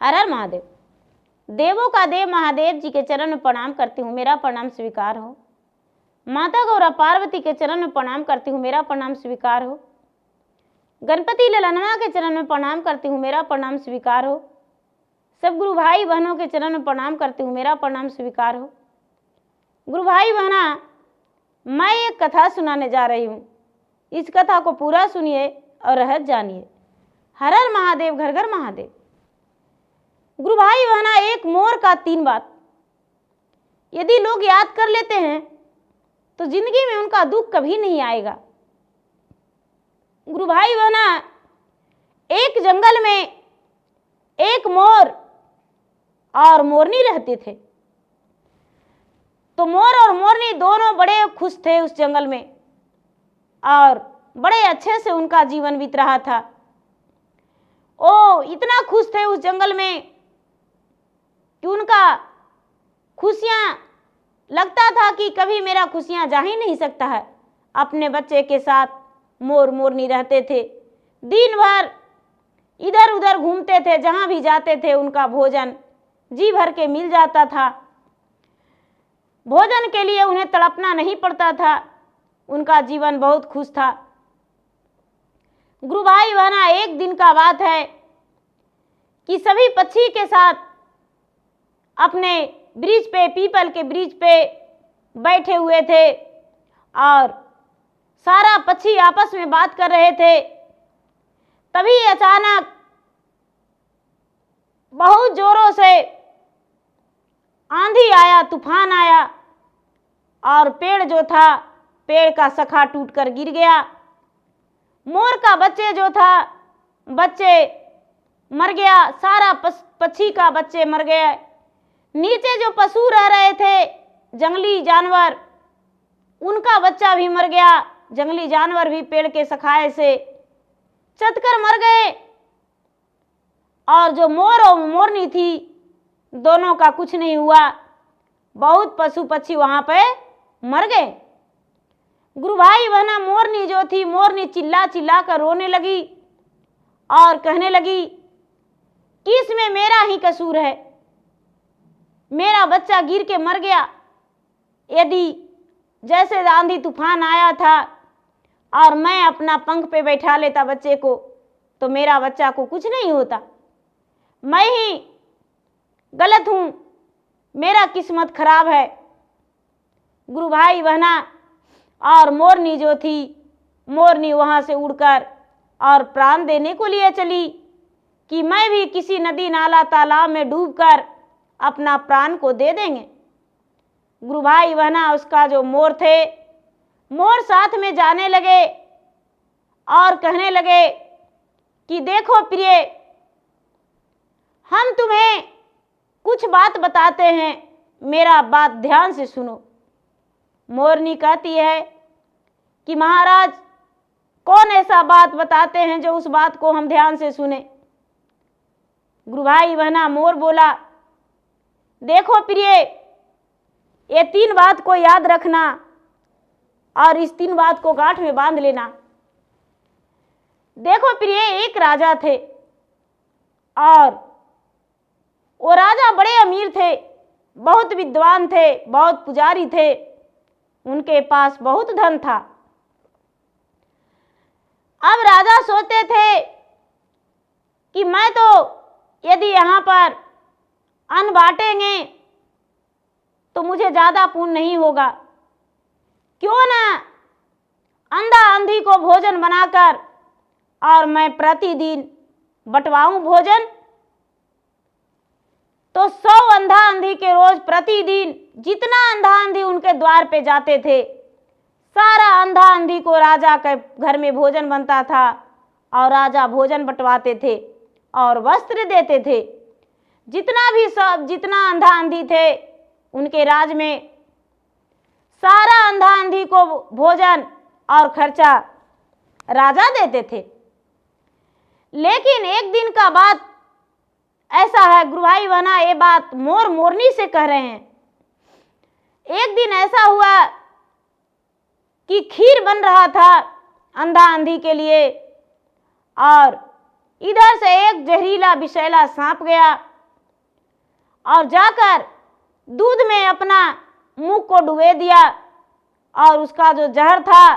हर हर महादेव। देवों का देव महादेव जी के चरण में प्रणाम करती हूँ, मेरा प्रणाम स्वीकार हो। माता गौरा पार्वती के चरण में प्रणाम करती हूँ, मेरा प्रणाम स्वीकार हो। गणपति ललनवा के चरण में प्रणाम करती हूँ, मेरा प्रणाम स्वीकार हो। सब गुरु भाई बहनों के चरण में प्रणाम करती हूँ, मेरा प्रणाम स्वीकार हो। गुरु भाई बहना, मैं एक कथा सुनाने जा रही हूँ। इस कथा को पूरा सुनिए और रहस्य जानिए। हर हर महादेव, घर घर महादेव। गुरु भाई बहना, एक मोर का 3 बात यदि लोग याद कर लेते हैं तो जिंदगी में उनका दुख कभी नहीं आएगा। गुरु भाई बहना, एक जंगल में एक मोर और मोरनी रहते थे। तो मोर और मोरनी दोनों बड़े खुश थे उस जंगल में और बड़े अच्छे से उनका जीवन बीत रहा था। ओ इतना खुश थे उस जंगल में कि उनका खुशियां लगता था कि कभी मेरा खुशियां जा ही नहीं सकता है। अपने बच्चे के साथ मोर मोरनी रहते थे, दिन भर इधर उधर घूमते थे, जहां भी जाते थे उनका भोजन जी भर के मिल जाता था। भोजन के लिए उन्हें तड़पना नहीं पड़ता था, उनका जीवन बहुत खुश था। गुरु भाई बहना, एक दिन का बात है कि सभी पक्षी के साथ अपने ब्रिज पे, पीपल के ब्रिज पे बैठे हुए थे और सारा पक्षी आपस में बात कर रहे थे। तभी अचानक बहुत जोरों से आंधी आया, तूफान आया और पेड़ जो था, पेड़ का शाखा टूटकर गिर गया। मोर का बच्चे जो था, बच्चे मर गया। सारा पक्षी का बच्चे मर गए। नीचे जो पशु रह रहे थे, जंगली जानवर, उनका बच्चा भी मर गया। जंगली जानवर भी पेड़ के शाखाएं से चतकर मर गए। और जो मोर और मोरनी थी, दोनों का कुछ नहीं हुआ। बहुत पशु पक्षी वहां पे मर गए। गुरु भाई बहना, मोरनी जो थी, मोरनी चिल्ला चिल्ला कर रोने लगी और कहने लगी कि इसमें मेरा ही कसूर है, मेरा बच्चा गिर के मर गया। यदि जैसे आंधी तूफान आया था और मैं अपना पंख पे बैठा लेता बच्चे को, तो मेरा बच्चा को कुछ नहीं होता। मैं ही गलत हूं, मेरा किस्मत खराब है। गुरु भाई बहना, और मोरनी जो थी, मोरनी वहां से उड़कर और प्राण देने को लिए चली कि मैं भी किसी नदी नाला तालाब में डूबकर अपना प्राण को दे देंगे। गुरु भाई बहना, उसका जो मोर थे, मोर साथ में जाने लगे और कहने लगे कि देखो प्रिय, हम तुम्हें कुछ बात बताते हैं, मेरा बात ध्यान से सुनो। मोरनी कहती है कि महाराज, कौन ऐसा बात बताते हैं जो उस बात को हम ध्यान से सुने। गुरु भाई बहना, मोर बोला, देखो प्रिय, ये 3 बात को याद रखना और इस 3 बात को गांठ में बांध लेना। देखो प्रिय, एक राजा थे और वो राजा बड़े अमीर थे, बहुत विद्वान थे, बहुत पुजारी थे, उनके पास बहुत धन था। अब राजा सोचते थे कि मैं तो यदि यहाँ पर अन्न बांटेंगे तो मुझे ज्यादा पुण्य नहीं होगा, क्यों ना अंधा अंधी को भोजन बनाकर और मैं प्रतिदिन बंटवाऊं भोजन। तो 100 अंधा अंधी के रोज प्रतिदिन जितना अंधा अंधी उनके द्वार पे जाते थे, सारा अंधा अंधी को राजा के घर में भोजन बनता था और राजा भोजन बंटवाते थे और वस्त्र देते थे। जितना भी सब जितना अंधा अंधी थे उनके राज में, सारा अंधा अंधी को भोजन और खर्चा राजा देते थे। लेकिन एक दिन का बात ऐसा है, गुरु भाई बहना, ये बात मोर मोरनी से कह रहे हैं। एक दिन ऐसा हुआ कि खीर बन रहा था अंधा अंधी के लिए और इधर से एक जहरीला विषैला सांप गया और जाकर दूध में अपना मुंह को डुबो दिया और उसका जो जहर था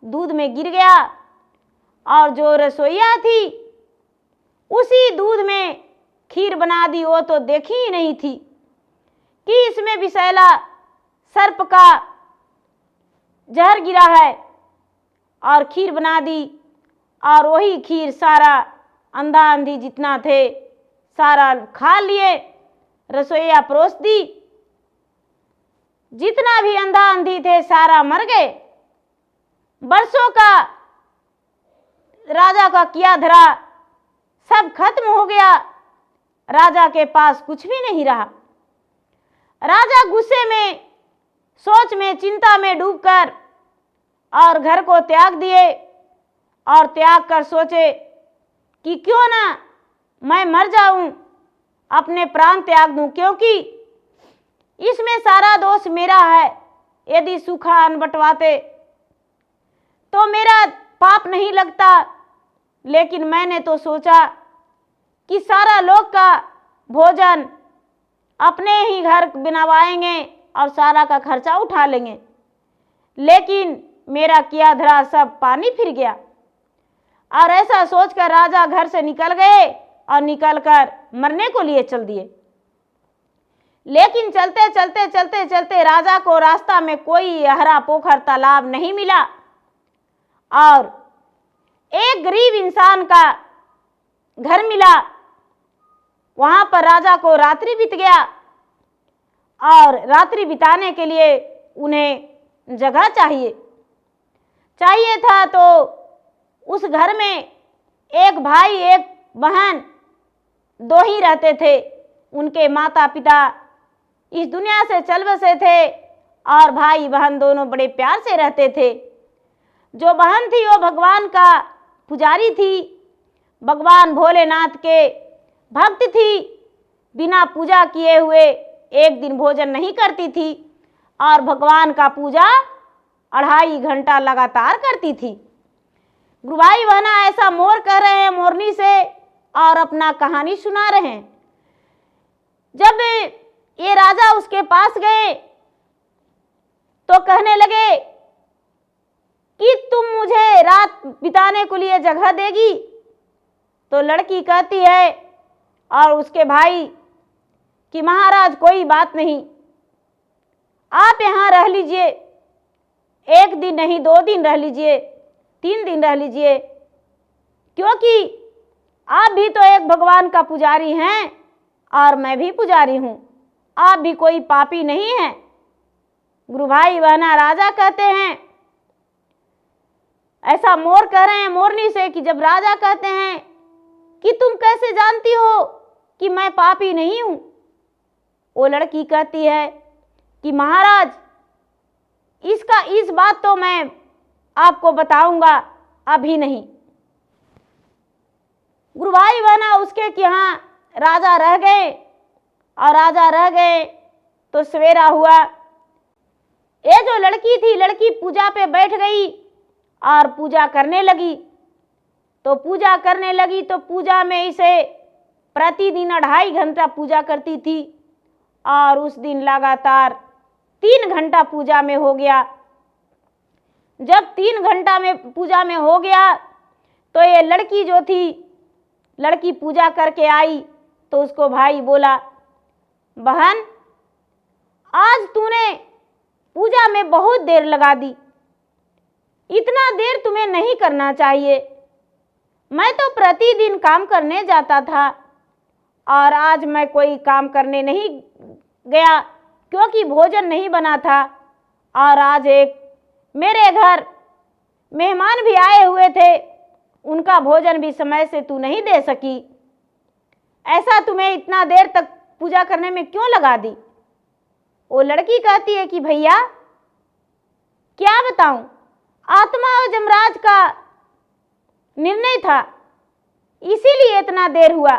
दूध में गिर गया। और जो रसोइया थी उसी दूध में खीर बना दी। वो तो देखी ही नहीं थी कि इसमें विषैला सर्प का जहर गिरा है, और खीर बना दी। और वही खीर सारा अंधा अंधी जितना थे सारा खा लिए। रसोइया परोस दी, जितना भी अंधा अंधी थे सारा मर गए। बरसों का राजा का किया धरा सब खत्म हो गया। राजा के पास कुछ भी नहीं रहा। राजा गुस्से में, सोच में, चिंता में डूबकर और घर को त्याग दिए और त्याग कर सोचे कि क्यों ना मैं मर जाऊं, अपने प्राण त्याग दूं, क्योंकि इसमें सारा दोष मेरा है। यदि सूखा अन्न बंटवाते तो मेरा पाप नहीं लगता, लेकिन मैंने तो सोचा कि सारा लोग का भोजन अपने ही घर बनवाएंगे और सारा का खर्चा उठा लेंगे, लेकिन मेरा किया धरा सब पानी फिर गया। और ऐसा सोचकर राजा घर से निकल गए और निकलकर मरने को लिए चल दिए। लेकिन चलते चलते चलते चलते राजा को रास्ता में कोई हरा पोखर तालाब नहीं मिला, और एक गरीब इंसान का घर मिला। वहां पर राजा को रात्रि बीत गया, और रात्रि बिताने के लिए उन्हें जगह चाहिए था। तो उस घर में एक भाई एक बहन दो ही रहते थे। उनके माता पिता इस दुनिया से चल बसे थे, और भाई बहन दोनों बड़े प्यार से रहते थे। जो बहन थी वो भगवान का पुजारी थी, भगवान भोलेनाथ के भक्त थी। बिना पूजा किए हुए एक दिन भोजन नहीं करती थी, और भगवान का पूजा 2.5 घंटा लगातार करती थी। गुरुभाई बहना ऐसा मोर कह रहे हैं मोरनी से, और अपना कहानी सुना रहे हैं। जब ये राजा उसके पास गए तो कहने लगे कि तुम मुझे रात बिताने के लिए जगह देगी? तो लड़की कहती है और उसके भाई कि महाराज कोई बात नहीं, आप यहाँ रह लीजिए, 1 दिन नहीं 2 दिन रह लीजिए, 3 दिन रह लीजिए, क्योंकि आप भी तो एक भगवान का पुजारी हैं और मैं भी पुजारी हूँ, आप भी कोई पापी नहीं हैं। गुरु भाई बहना राजा कहते हैं, ऐसा मोर कह रहे हैं मोरनी से कि जब राजा कहते हैं कि तुम कैसे जानती हो कि मैं पापी नहीं हूँ? वो लड़की कहती है कि महाराज इस बात तो मैं आपको बताऊंगा, अभी नहीं। गुरु भाई बहना उसके कि यहाँ राजा रह गए, और राजा रह गए तो सवेरा हुआ। ये जो लड़की थी, लड़की पूजा पे बैठ गई और पूजा करने लगी। तो पूजा करने लगी तो पूजा में इसे प्रतिदिन 2.5 घंटा पूजा करती थी, और उस दिन लगातार 3 घंटा पूजा में हो गया। जब 3 घंटा में पूजा में हो गया तो ये लड़की जो थी, लड़की पूजा करके आई तो उसको भाई बोला, बहन आज तूने पूजा में बहुत देर लगा दी, इतना देर तुम्हें नहीं करना चाहिए। मैं तो प्रतिदिन काम करने जाता था और आज मैं कोई काम करने नहीं गया क्योंकि भोजन नहीं बना था, और आज एक मेरे घर मेहमान भी आए हुए थे, उनका भोजन भी समय से तू नहीं दे सकी। ऐसा तुम्हें इतना देर तक पूजा करने में क्यों लगा दी? वो लड़की कहती है कि भैया क्या बताऊं, आत्मा और जमराज का निर्णय था, इसीलिए इतना देर हुआ।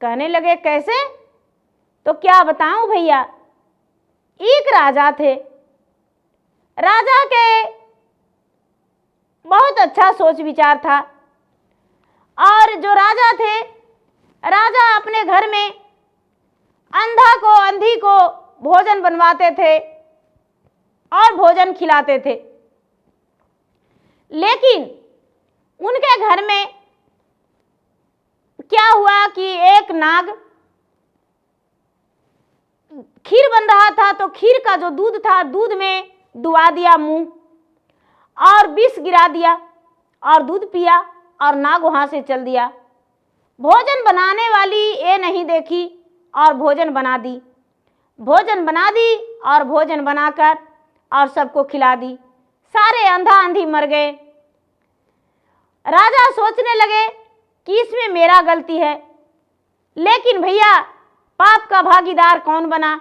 कहने लगे कैसे? तो क्या बताऊं भैया, एक राजा थे, राजा के बहुत अच्छा सोच विचार था, और जो राजा थे, राजा अपने घर में अंधा को अंधी को भोजन बनवाते थे और भोजन खिलाते थे। लेकिन उनके घर में क्या हुआ कि एक नाग खीर बन रहा था, तो खीर का जो दूध था, दूध में डुबा दिया मुंह और विष गिरा दिया और दूध पिया और नाग वहां से चल दिया। भोजन बनाने वाली ये नहीं देखी और भोजन बना दी, भोजन बना दी और भोजन बनाकर और सबको खिला दी। सारे अंधा अंधी मर गए। राजा सोचने लगे कि इसमें मेरा गलती है, लेकिन भैया पाप का भागीदार कौन बना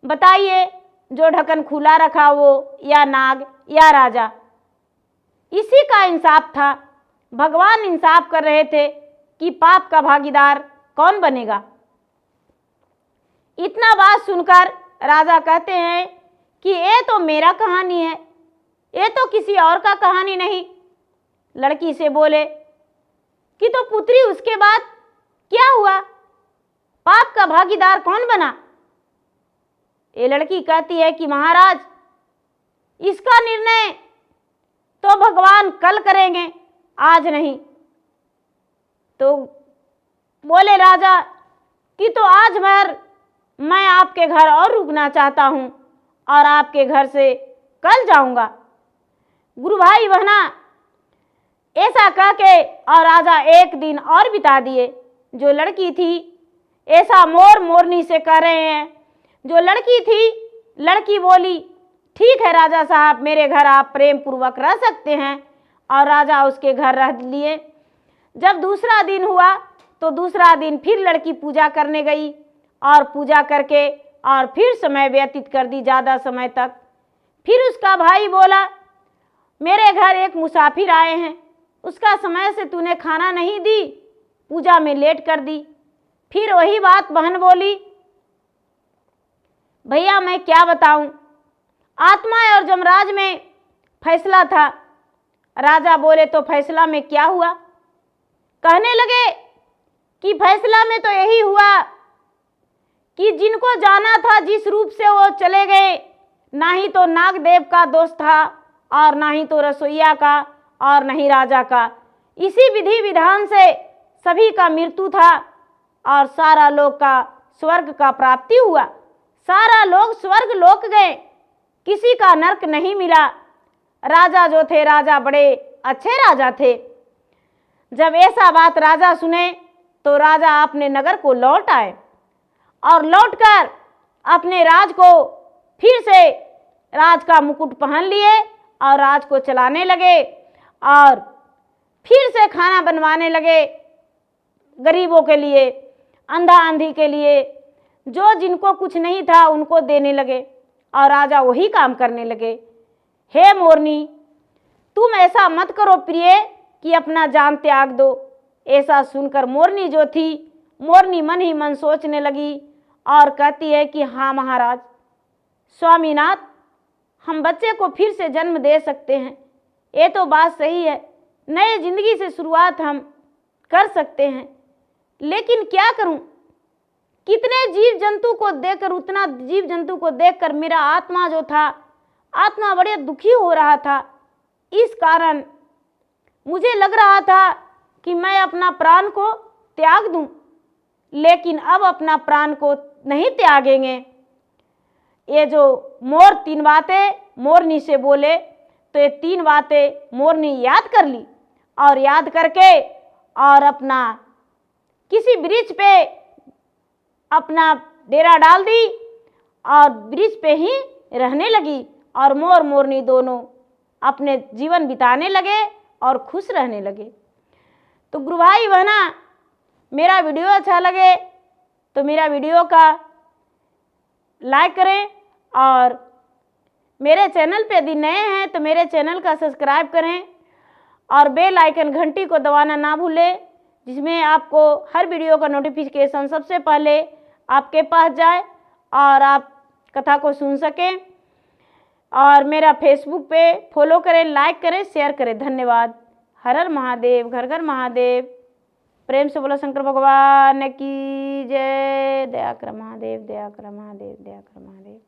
बताइए? जो ढक्कन खुला रखा वो, या नाग या राजा? इसी का इंसाफ था। भगवान इंसाफ कर रहे थे कि पाप का भागीदार कौन बनेगा। इतना बात सुनकर राजा कहते हैं कि ये तो मेरा कहानी है, ये तो किसी और का कहानी नहीं। लड़की से बोले कि तो पुत्री उसके बाद क्या हुआ, पाप का भागीदार कौन बना? ये लड़की कहती है कि महाराज इसका निर्णय तो भगवान कल करेंगे, आज नहीं। तो बोले राजा कि तो आज भर मैं आपके घर और रुकना चाहता हूँ और आपके घर से कल जाऊंगा। गुरु भाई बहना ऐसा कह के और राजा एक दिन और बिता दिए। जो लड़की थी, ऐसा मोर मोरनी से कह रहे हैं, जो लड़की थी, लड़की बोली ठीक है राजा साहब, मेरे घर आप प्रेम पूर्वक रह सकते हैं। और राजा उसके घर रह लिए। जब दूसरा दिन हुआ तो दूसरा दिन फिर लड़की पूजा करने गई और पूजा करके और फिर समय व्यतीत कर दी ज़्यादा समय तक। फिर उसका भाई बोला मेरे घर एक मुसाफिर आए हैं, उसका समय से तूने खाना नहीं दी, पूजा में लेट कर दी। फिर वही बात बहन बोली भैया मैं क्या बताऊं, आत्मा और जमराज में फैसला था। राजा बोले तो फैसला में क्या हुआ? कहने लगे कि फैसला में तो यही हुआ कि जिनको जाना था जिस रूप से वो चले गए, ना ही तो नागदेव का दोष था और ना ही तो रसोईया का और नहीं राजा का। इसी विधि विधान से सभी का मृत्यु था और सारा लोग का स्वर्ग का प्राप्ति हुआ। सारा लोग स्वर्ग लोक गए, किसी का नरक नहीं मिला। राजा जो थे, राजा बड़े अच्छे राजा थे। जब ऐसा बात राजा सुने तो राजा अपने नगर को लौट आए और लौटकर अपने राज को फिर से राज का मुकुट पहन लिए और राज को चलाने लगे और फिर से खाना बनवाने लगे गरीबों के लिए, अंधा अंधी के लिए, जो जिनको कुछ नहीं था उनको देने लगे और राजा वही काम करने लगे। हे मोरनी, तुम ऐसा मत करो प्रिय कि अपना जान त्याग दो। ऐसा सुनकर मोरनी जो थी, मोरनी मन ही मन सोचने लगी और कहती है कि हाँ महाराज स्वामीनाथ, हम बच्चे को फिर से जन्म दे सकते हैं, ये तो बात सही है, नए जिंदगी से शुरुआत हम कर सकते हैं। लेकिन क्या करूं, कितने जीव जंतु को देखकर, उतना जीव जंतु को देखकर मेरा आत्मा जो था, आत्मा बड़े दुखी हो रहा था। इस कारण मुझे लग रहा था कि मैं अपना प्राण को त्याग दूं, लेकिन अब अपना प्राण को नहीं त्यागेंगे। ये जो मोर तीन बातें मोरनी से बोले, तो ये तीन बातें मोरनी याद कर ली और याद करके और अपना किसी वृक्ष पे अपना डेरा डाल दी और वृक्ष पे ही रहने लगी और मोर मोरनी दोनों अपने जीवन बिताने लगे और खुश रहने लगे। तो गुरु भाई बहना, मेरा वीडियो अच्छा लगे तो मेरा वीडियो का लाइक करें और मेरे चैनल पे यदि नए हैं तो मेरे चैनल का सब्सक्राइब करें और बेल आइकन घंटी को दबाना ना भूलें, जिसमें आपको हर वीडियो का नोटिफिकेशन सबसे पहले आपके पास जाए और आप कथा को सुन सकें। और मेरा फेसबुक पे फॉलो करें, लाइक करें, शेयर करें। धन्यवाद। हर हर महादेव, घर घर महादेव। प्रेम से बोला शंकर भगवान की जय। दया कर महादेव, दया कर महादेव, दया कर महादेव।